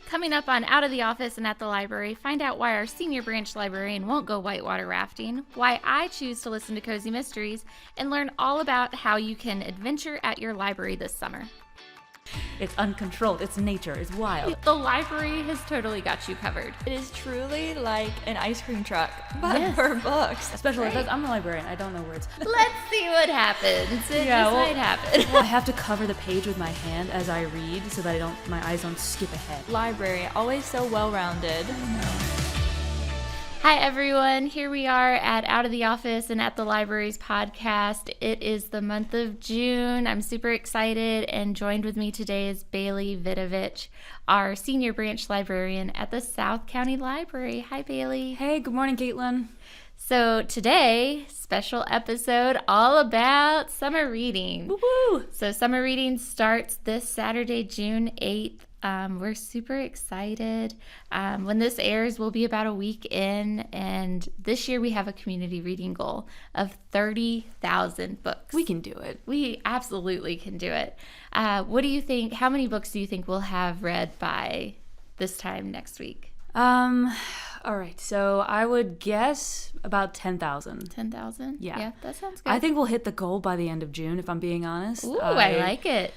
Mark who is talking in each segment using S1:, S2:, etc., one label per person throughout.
S1: Coming up on Out of the Office and at the Library, find out why our senior branch librarian won't go whitewater rafting, why I choose to listen to Cozy Mysteries, and learn all about how you can adventure at your library this summer.
S2: It's uncontrolled, it's nature, it's wild.
S1: The library has totally got you covered.
S3: It is truly like an ice cream truck, but for books.
S2: Especially because I'm a librarian, I don't know words.
S1: Let's see what happens. It just might happen.
S2: I have to cover the page with my hand as I read so that my eyes don't skip ahead.
S3: Library, always so well-rounded.
S1: Hi everyone, here we are at Out of the Office and at the Library's podcast. It is the month of June. I'm super excited, and joined with me today is Bayleigh Vidovich, our senior branch librarian at the South County Library. Hi Bayleigh.
S2: Hey, good morning Caitlin.
S1: So today, special episode all about summer reading.
S2: Woo-hoo!
S1: So summer reading starts this Saturday, June 8th. We're super excited. When this airs, we'll be about a week in, and this year we have a community reading goal of 30,000 books.
S2: We can do it.
S1: We absolutely can do it. What do you think? How many books do you think we'll have read by this time next week?
S2: All right, so I would guess about 10,000.
S1: 10,000?
S2: Yeah,
S1: that sounds good.
S2: I think we'll hit the goal by the end of June, if I'm being honest.
S1: Ooh, I like it.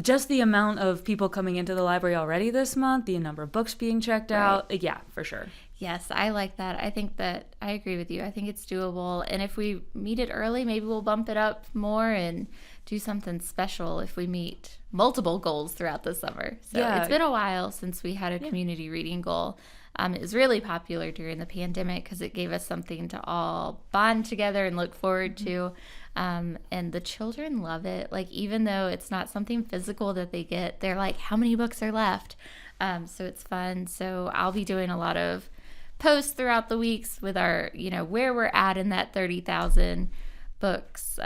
S2: Just the amount of people coming into the library already this month, the number of books being checked out. Yeah, for sure.
S1: Yes, I like that. I think that I agree with you. I think it's doable. And if we meet it early, maybe we'll bump it up more and do something special if we meet multiple goals throughout the summer. So It's been a while since we had a community reading goal. It was really popular during the pandemic because it gave us something to all bond together and look forward to. And the children love it. Like, even though it's not something physical that they get, they're like, how many books are left? So it's fun. So I'll be doing a lot of posts throughout the weeks with our, where we're at in that 30,000 books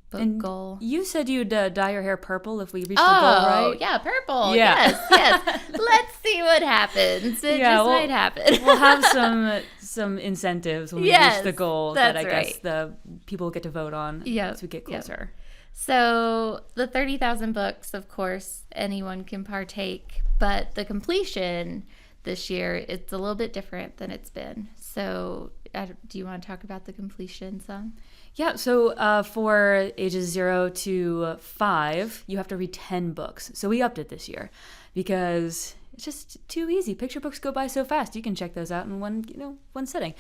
S1: book goal.
S2: You said you'd dye your hair purple if we reach the goal, right?
S1: Oh, yeah, purple.
S2: Yeah.
S1: Yes. Let's see what happens. It might happen.
S2: We'll have some incentives when we reach the goal that I guess the people will get to vote on as we get closer.
S1: So the 30,000 books, of course, anyone can partake, but the completion this year, it's a little bit different than it's been. So do you want to talk about the completion some?
S2: Yeah, so for ages 0 to 5, you have to read 10 books. So we upped it this year because it's just too easy. Picture books go by so fast. You can check those out in one sitting.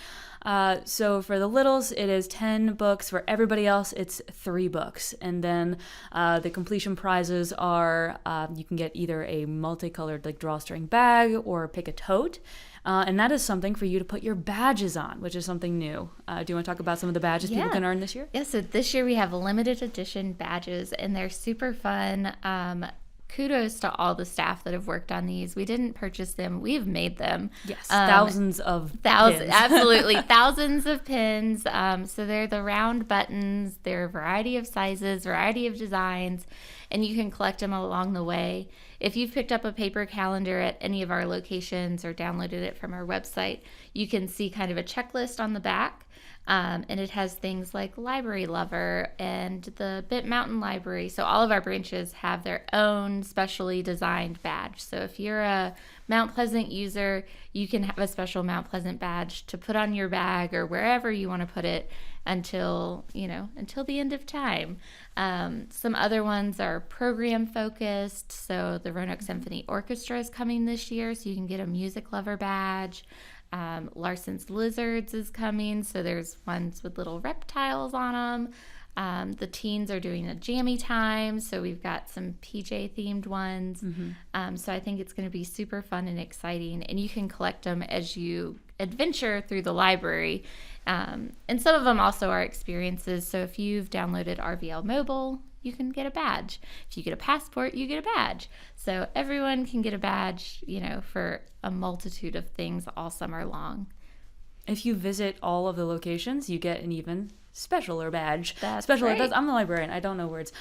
S2: So for the littles, it is 10 books. For everybody else, it's 3 books. And then the completion prizes are you can get either a multicolored drawstring bag or pick a tote. And that is something for you to put your badges on, which is something new. Do you want to talk about some of the badges people can earn this year?
S1: Yeah, so this year we have limited edition badges, and they're super fun. Kudos to all the staff that have worked on these. We didn't purchase them. We have made them.
S2: Yes, thousands of pins.
S1: Absolutely, thousands of pins. So they're the round buttons. They're a variety of sizes, variety of designs, and you can collect them along the way. If you've picked up a paper calendar at any of our locations or downloaded it from our website, you can see kind of a checklist on the back. And it has things like Library Lover and the Bit Mountain Library. So all of our branches have their own specially designed badge. So if you're a Mount Pleasant user, you can have a special Mount Pleasant badge to put on your bag or wherever you want to put it until the end of time. Some other ones are program focused. So the Roanoke Symphony Orchestra is coming this year, so you can get a Music Lover badge. Larson's Lizards is coming, so there's ones with little reptiles on them. The teens are doing a jammy time, so we've got some PJ themed ones. So I think it's going to be super fun and exciting, and you can collect them as you adventure through the library. And some of them also are experiences. So if you've downloaded RVL Mobile, you can get a badge. If you get a passport, you get a badge. So everyone can get a badge, for a multitude of things all summer long.
S2: If you visit all of the locations, you get an even specialer badge.
S1: That's
S2: special.
S1: right.
S2: I'm the librarian. I don't know words.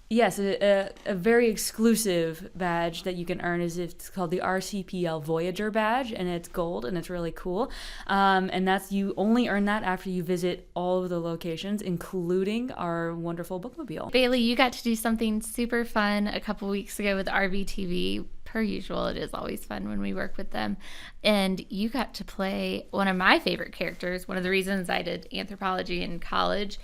S2: Yes, a very exclusive badge that you can earn it's called the RCPL Voyager badge, and it's gold, and it's really cool. And you only earn that after you visit all of the locations, including our wonderful bookmobile.
S1: Bayleigh, you got to do something super fun a couple weeks ago with RVTV. per usual, it is always fun when we work with them. And you got to play one of my favorite characters. One of the reasons I did anthropology in college,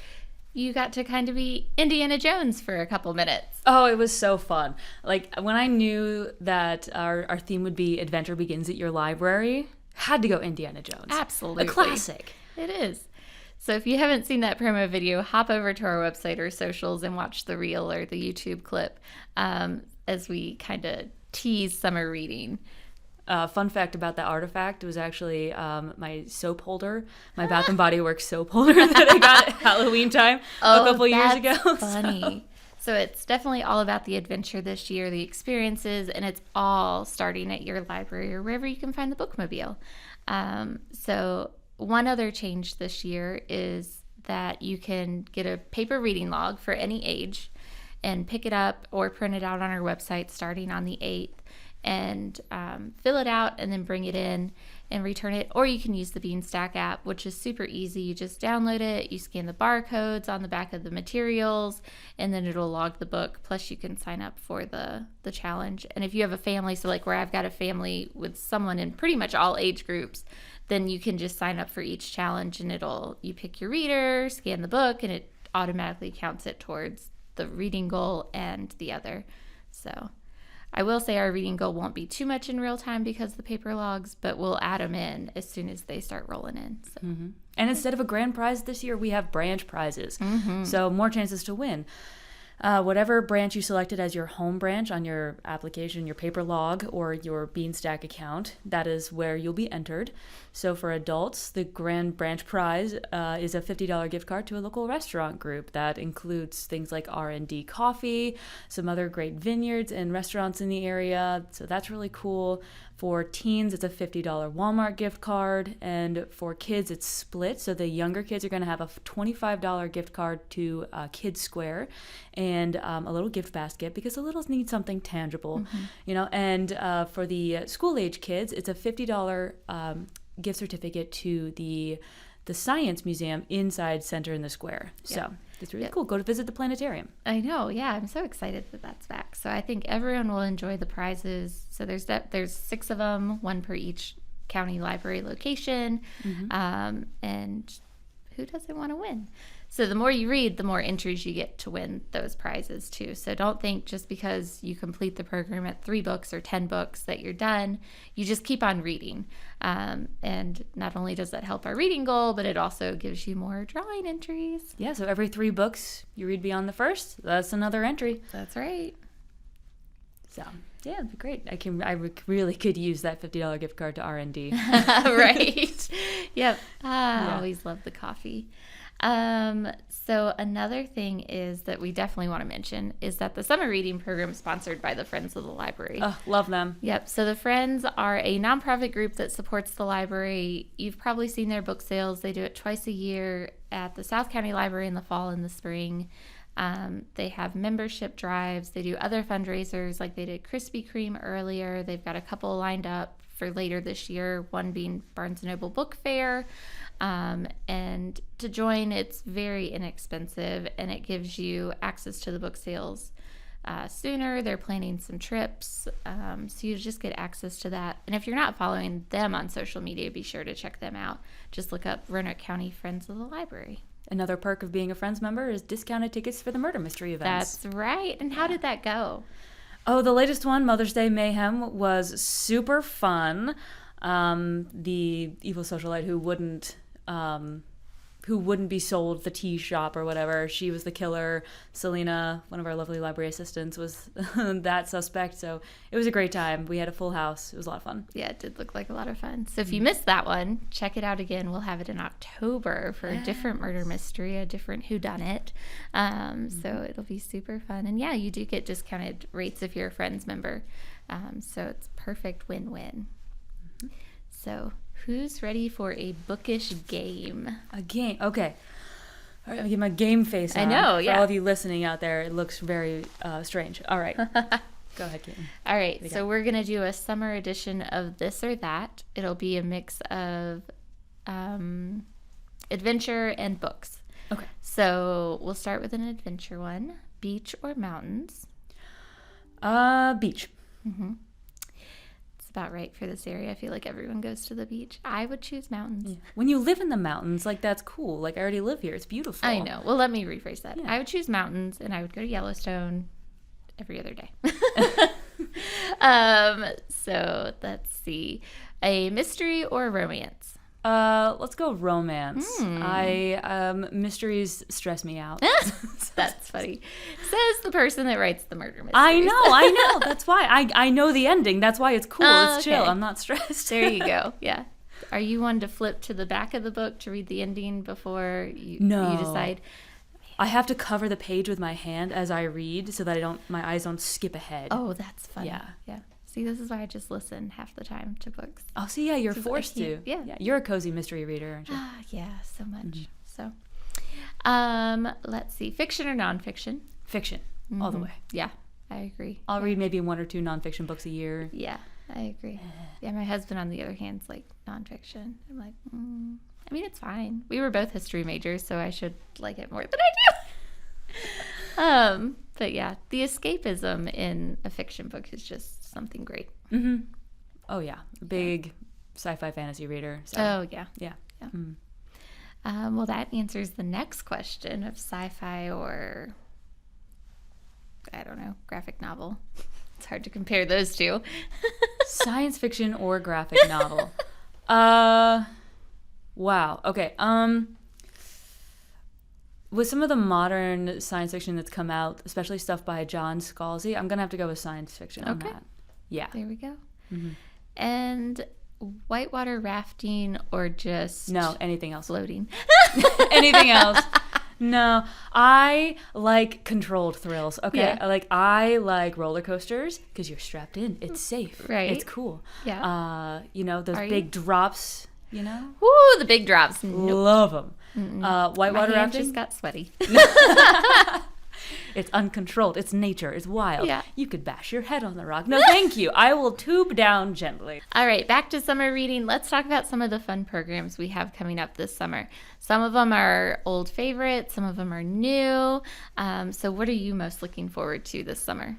S1: you got to kind of be Indiana Jones for a couple minutes.
S2: Oh, it was so fun. Like, when I knew that our theme would be Adventure Begins at Your Library, had to go Indiana Jones.
S1: Absolutely.
S2: A classic.
S1: It is. So if you haven't seen that promo video, hop over to our website or socials and watch the reel or the YouTube clip as we kind of tease summer reading.
S2: Fun fact about that artifact, it was actually my soap holder, my Bath and Body Works soap holder that I got at Halloween time a couple years ago.
S1: Funny. So it's definitely all about the adventure this year, the experiences, and it's all starting at your library or wherever you can find the bookmobile. So one other change this year is that you can get a paper reading log for any age and pick it up or print it out on our website starting on the 8th and fill it out and then bring it in and return it. Or you can use the Beanstack app, which is super easy. You just download it, you scan the barcodes on the back of the materials, and then it'll log the book. Plus you can sign up for the challenge. And if you have a family, so like where I've got a family with someone in pretty much all age groups, then you can just sign up for each challenge and you pick your reader, scan the book, and it automatically counts it towards the reading goal and the other. So I will say our reading goal won't be too much in real time because of the paper logs, but we'll add them in as soon as they start rolling in. So.
S2: Mm-hmm. And instead of a grand prize this year, we have branch prizes. Mm-hmm. So more chances to win. Whatever branch you selected as your home branch on your application, your paper log, or your Beanstack account, that is where you'll be entered. So for adults, the grand branch prize is a $50 gift card to a local restaurant group. That includes things like R&D Coffee, some other great vineyards and restaurants in the area. So that's really cool. For teens, it's a $50 Walmart gift card, and for kids, it's split. So the younger kids are going to have a $25 gift card to Kids Square and a little gift basket because the littles need something tangible, And for the school-age kids, it's a $50 gift certificate to the Science Museum inside Center in the Square.
S1: Yeah.
S2: So it's really cool. Go to visit the planetarium.
S1: I know. Yeah, I'm so excited that that's back. So I think everyone will enjoy the prizes. So there's 6 of them, one per each county library location. Mm-hmm. And who doesn't want to win? So the more you read, the more entries you get to win those prizes too. So don't think just because you complete the program at 3 books or 10 books that you're done. You just keep on reading. And not only does that help our reading goal, but it also gives you more drawing entries.
S2: Yeah, so every 3 books you read beyond the first, that's another entry.
S1: That's right.
S2: So yeah, it'd be great. I really could use that $50 gift card to R&D.
S1: Right. Yep. I always love the coffee. So another thing is that we definitely want to mention is that the summer reading program is sponsored by the Friends of the Library.
S2: Oh, love them.
S1: Yep. So the Friends are a nonprofit group that supports the library. You've probably seen their book sales. They do it twice a year at the South County Library in the fall and the spring. They have membership drives. They do other fundraisers like they did Krispy Kreme earlier. They've got a couple lined up for later this year, one being Barnes & Noble Book Fair. And to join, it's very inexpensive and it gives you access to the book sales sooner. They're planning some trips, so you just get access to that. And if you're not following them on social media, be sure to check them out. Just look up Roanoke County Friends of the Library.
S2: Another perk of being a Friends member is discounted tickets for the murder mystery events.
S1: That's right. And how did that go?
S2: Oh, the latest one, Mother's Day Mayhem, was super fun. The evil socialite who wouldn't be sold the tea shop or whatever, she was the killer. Selena, one of our lovely library assistants, was that suspect. So it was a great time. We had a full house. It was a lot of fun.
S1: Yeah, it did look like a lot of fun. So if you missed that one, check it out again. We'll have it in October for a different murder mystery, a different whodunit. So it'll be super fun. And yeah, you do get discounted rates if you're a Friends member. So it's perfect win-win. Mm-hmm. So who's ready for a bookish game?
S2: A game. Okay. All right, I'll get my game face on.
S1: I know, yeah.
S2: For all of you listening out there, it looks very strange. All right. Go ahead, Caitlin.
S1: All right, so we're going to do a summer edition of This or That. It'll be a mix of adventure and books.
S2: Okay.
S1: So we'll start with an adventure one. Beach or mountains?
S2: Beach.
S1: Mm-hmm. about right for this area. I feel like everyone goes to the beach. I would choose mountains.
S2: Yeah. When you live in the mountains, like, that's cool. Like, I already live here. It's beautiful.
S1: I know. Well, let me rephrase that.
S2: Yeah.
S1: I would choose mountains, and I would go to Yellowstone every other day. So let's see. A mystery or romance?
S2: Let's go romance. Mysteries stress me out.
S1: That's funny. Says the person that writes the murder mysteries.
S2: I know. That's why. I know the ending. That's why it's cool. It's chill.
S1: Okay.
S2: I'm not stressed.
S1: There you go. Yeah. Are you one to flip to the back of the book to read the ending before you decide?
S2: I have to cover the page with my hand as I read so that my eyes don't skip ahead.
S1: Oh, that's funny.
S2: Yeah.
S1: See, this is why I just listen half the time to books.
S2: Oh, so yeah, you're
S1: So I
S2: forced to.
S1: can't- yeah.
S2: You're a cozy mystery reader, aren't you?
S1: Yeah, so much. So, let's see. Fiction or nonfiction?
S2: Fiction, all the way.
S1: Yeah, I agree.
S2: I'll read maybe 1 or 2 nonfiction books a year.
S1: Yeah, I agree. Yeah, my husband, on the other hand, is like nonfiction. I'm like, I mean, it's fine. We were both history majors, so I should like it more than I do. But yeah, the escapism in a fiction book is just something great.
S2: Mm-hmm. Oh yeah, big sci-fi fantasy reader. So.
S1: Oh yeah.
S2: Yeah.
S1: Well, that answers the next question of sci-fi or, I don't know, graphic novel. It's hard to compare those two.
S2: Science fiction or graphic novel. Wow. Okay. With some of the modern science fiction that's come out, especially stuff by John Scalzi, I'm gonna have to go with science fiction on that. Yeah.
S1: There we go.
S2: Mm-hmm.
S1: And whitewater rafting or just
S2: No, anything else.
S1: floating?
S2: Anything else? No, I like controlled thrills. Okay,
S1: Yeah.
S2: I like roller coasters because you're strapped in. It's safe.
S1: Right.
S2: It's cool.
S1: Yeah.
S2: Those
S1: Are
S2: big
S1: you?
S2: drops. You know.
S1: Woo, the big drops. Nope.
S2: Love them.
S1: My
S2: Whitewater
S1: hand
S2: rafting.
S1: just got sweaty.
S2: It's uncontrolled. It's nature. It's wild.
S1: Yeah.
S2: You could bash your head on the rock. No, thank you. I will tube down gently.
S1: All right, back to summer reading. Let's talk about some of the fun programs we have coming up this summer. Some of them are old favorites, some of them are new. So what are you most looking forward to this summer?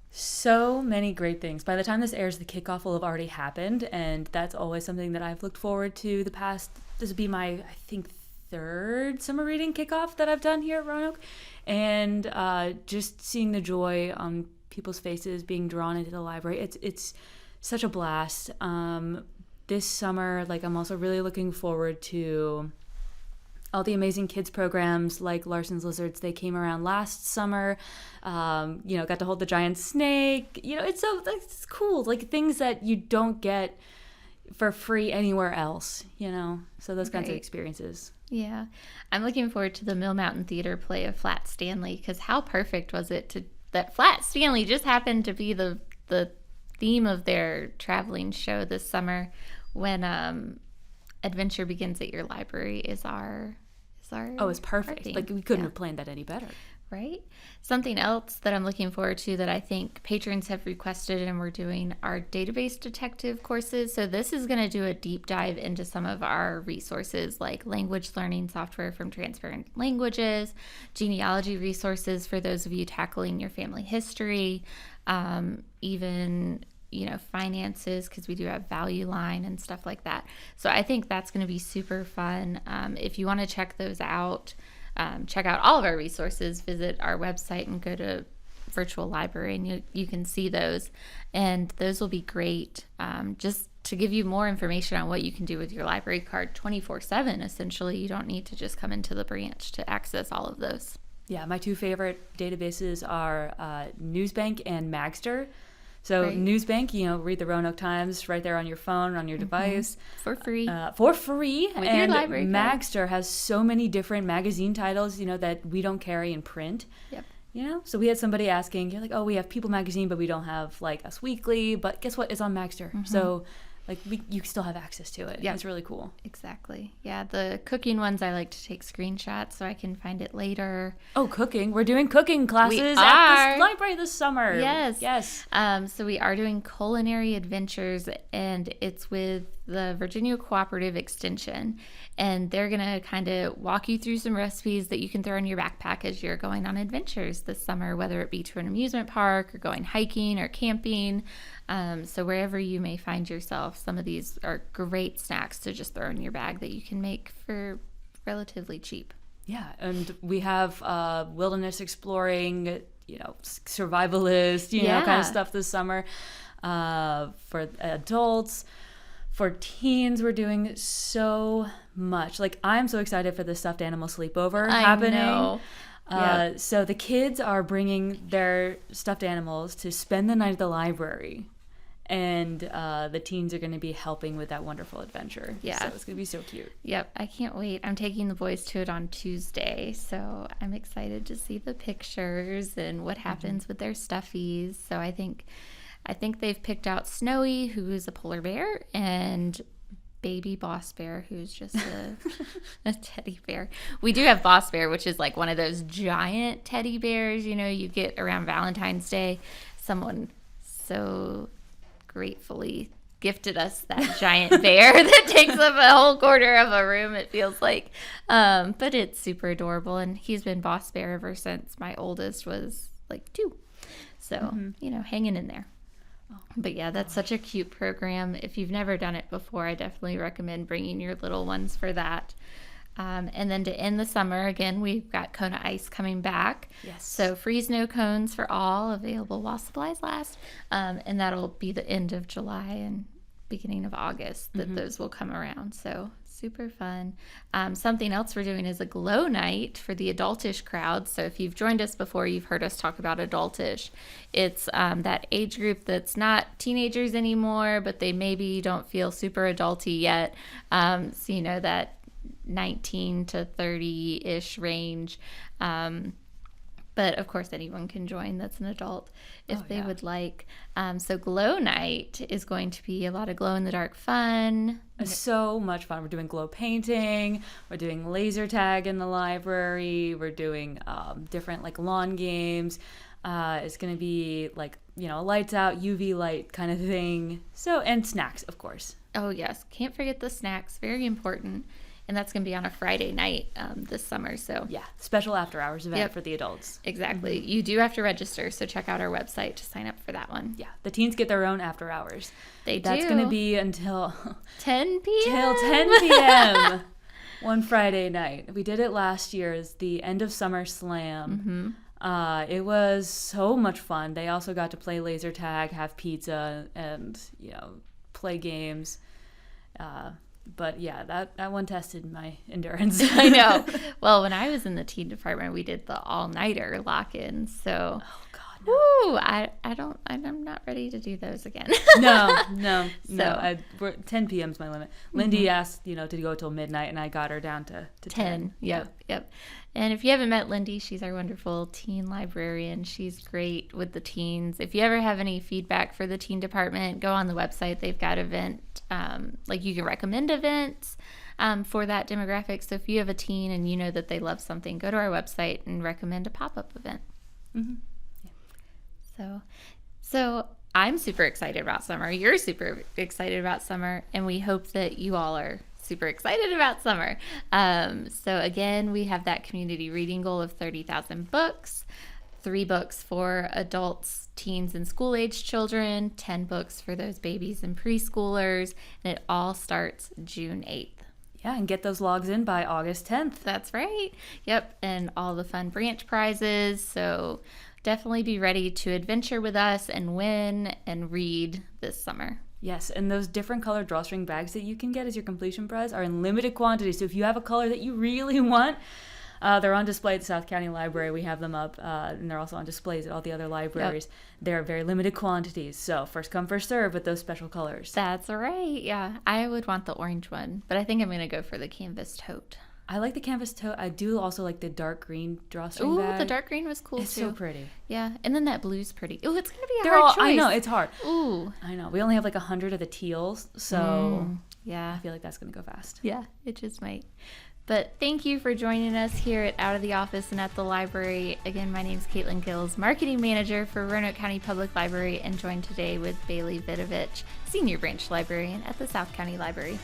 S2: So many great things. By the time this airs, the kickoff will have already happened, and that's always something that I've looked forward to the past. This would be my, I think, 3rd summer reading kickoff that I've done here at Roanoke, and just seeing the joy on people's faces being drawn into the library. It's such a blast. This summer, I'm also really looking forward to all the amazing kids programs like Larson's Lizards. They came around last summer. Got to hold the giant snake. It's cool. Things that you don't get for free anywhere else. So those kinds of
S1: Right.
S2: experiences.
S1: Yeah, I'm looking forward to the Mill Mountain Theater play of Flat Stanley, because how perfect was it that Flat Stanley just happened to be the theme of their traveling show this summer, when Adventure Begins at Your Library is our
S2: Oh, it's perfect.
S1: theme.
S2: We couldn't
S1: Yeah.
S2: have planned that any better.
S1: Right? Something else that I'm looking forward to that I think patrons have requested and we're doing are database detective courses. So this is going to do a deep dive into some of our resources, like language learning software from Transparent Languages, genealogy resources for those of you tackling your family history, even finances, because we do have Value Line and stuff like that. So I think that's going to be super fun. If you want to check those out, check out all of our resources, visit our website and go to virtual library, and you can see those. And those will be great just to give you more information on what you can do with your library card 24/7. Essentially, you don't need to just come into the branch to access all of those.
S2: Yeah, my 2 favorite databases are Newsbank and Magster. So
S1: Right.
S2: Newsbank, read the Roanoke Times right there on your phone, on your device.
S1: For free.
S2: For free.
S1: With your
S2: And
S1: library card.
S2: Magster has so many different magazine titles, that we don't carry in print.
S1: Yep.
S2: So we had somebody asking, you're like, oh, we have People Magazine, but we don't have Us Weekly. But guess what? It's on Magster. So you still have access to it.
S1: Yeah.
S2: It's really cool.
S1: Exactly. Yeah, the cooking ones I like to take screenshots so I can find it later.
S2: Oh, cooking. We're doing cooking classes
S1: are.
S2: at this library this summer.
S1: Yes.
S2: Yes.
S1: So we are doing Culinary Adventures, and it's with the Virginia Cooperative Extension. And they're going to kind of walk you through some recipes that you can throw in your backpack as you're going on adventures this summer, whether it be to an amusement park or going hiking or camping. So wherever you may find yourself, some of these are great snacks to just throw in your bag that you can make for relatively cheap.
S2: Yeah, and we have wilderness exploring, survivalist, kind of stuff this summer for adults. For teens, we're doing so much. Like, I'm so excited for the stuffed animal sleepover happening.
S1: Know.
S2: So the kids are bringing their stuffed animals to spend the night at the library. And the teens are going to be helping with that wonderful adventure.
S1: Yeah.
S2: So it's going to be so cute.
S1: Yep, I can't wait. I'm taking the boys to it on Tuesday, so I'm excited to see the pictures and what happens with their stuffies. So I think they've picked out Snowy, who's a polar bear, and baby Boss Bear, who's just a teddy bear. We do have Boss Bear, which is like one of those giant teddy bears, you get around Valentine's Day. Someone so gratefully gifted us that giant bear that takes up a whole quarter of a room, it feels like. But it's super adorable, and he's been Boss Bear ever since my oldest was like 2. So, hanging in there. But yeah, that's such a cute program. If you've never done it before, I definitely recommend bringing your little ones for that. And then to end the summer, again, we've got Kona Ice coming back.
S2: Yes.
S1: So free snow cones for all, available while supplies last. And that'll be the end of July and beginning of August that those will come around. So super fun. Something else we're doing is a glow night for the adultish crowd. So if you've joined us before, you've heard us talk about adultish. It's that age group that's not teenagers anymore, but they maybe don't feel super adulty yet. So that 19 to 30-ish range. But of course, anyone can join that's an adult if they would like. So Glow Night is going to be a lot of glow-in-the-dark fun.
S2: So much fun. We're doing glow painting. We're doing laser tag in the library. We're doing different lawn games. It's going to be lights out, UV light kind of thing. So, and snacks, of course.
S1: Oh, yes. Can't forget the snacks. Very important. And that's going to be on a Friday night this summer. So
S2: yeah, special after hours event for the adults.
S1: Exactly. You do have to register, so check out our website to sign up for that one.
S2: Yeah, the teens get their own after hours.
S1: That's
S2: going to be until
S1: 10 p.m.
S2: Till 10 p.m. one Friday night. We did it last year as the end of summer slam. It was so much fun. They also got to play laser tag, have pizza, and play games. But yeah, that one tested my endurance.
S1: I know. Well, when I was in the teen department, we did the all-nighter lock-in. So, I'm not ready to do those again.
S2: No. 10 p.m. is my limit. Lindy asked, to go till midnight, and I got her down to 10.
S1: Yep. And if you haven't met Lindy, she's our wonderful teen librarian. She's great with the teens. If you ever have any feedback for the teen department, go on the website. They've got you can recommend events for that demographic. So if you have a teen and you know that they love something, go to our website and recommend a pop-up event. So I'm super excited about summer. You're super excited about summer, and we hope that you all are super excited about summer. So again, we have that community reading goal of 30,000 books, 3 books for adults, teens, and school-age children, 10 books for those babies and preschoolers, and it all starts June 8th.
S2: Yeah, and get those logs in by August 10th.
S1: That's right. Yep, and all the fun branch prizes. So definitely be ready to adventure with us and win and read this summer.
S2: Yes, and those different colored drawstring bags that you can get as your completion prize are in limited quantity. So if you have a color that you really want, they're on display at the South County Library. We have them up, and they're also on displays at all the other libraries. Yep. They're very limited quantities, so first come, first serve with those special colors.
S1: That's right, yeah. I would want the orange one, but I think I'm going to go for the canvas tote.
S2: I like the canvas tote. I do also like the dark green drawstring bag.
S1: Ooh, the dark green was cool,
S2: it's
S1: too.
S2: It's so pretty.
S1: Yeah, and then that blue's pretty. Ooh, it's going to be a hard choice.
S2: I know, it's hard.
S1: Ooh.
S2: I know. We only have 100 of the teals, so
S1: yeah,
S2: I feel like that's going to go fast.
S1: Yeah, it just might. But thank you for joining us here at Out of the Office and at the library. Again, my name's Caitlin Gills, Marketing Manager for Roanoke County Public Library, and joined today with Bayleigh Vidovich, Senior Branch Librarian at the South County Library.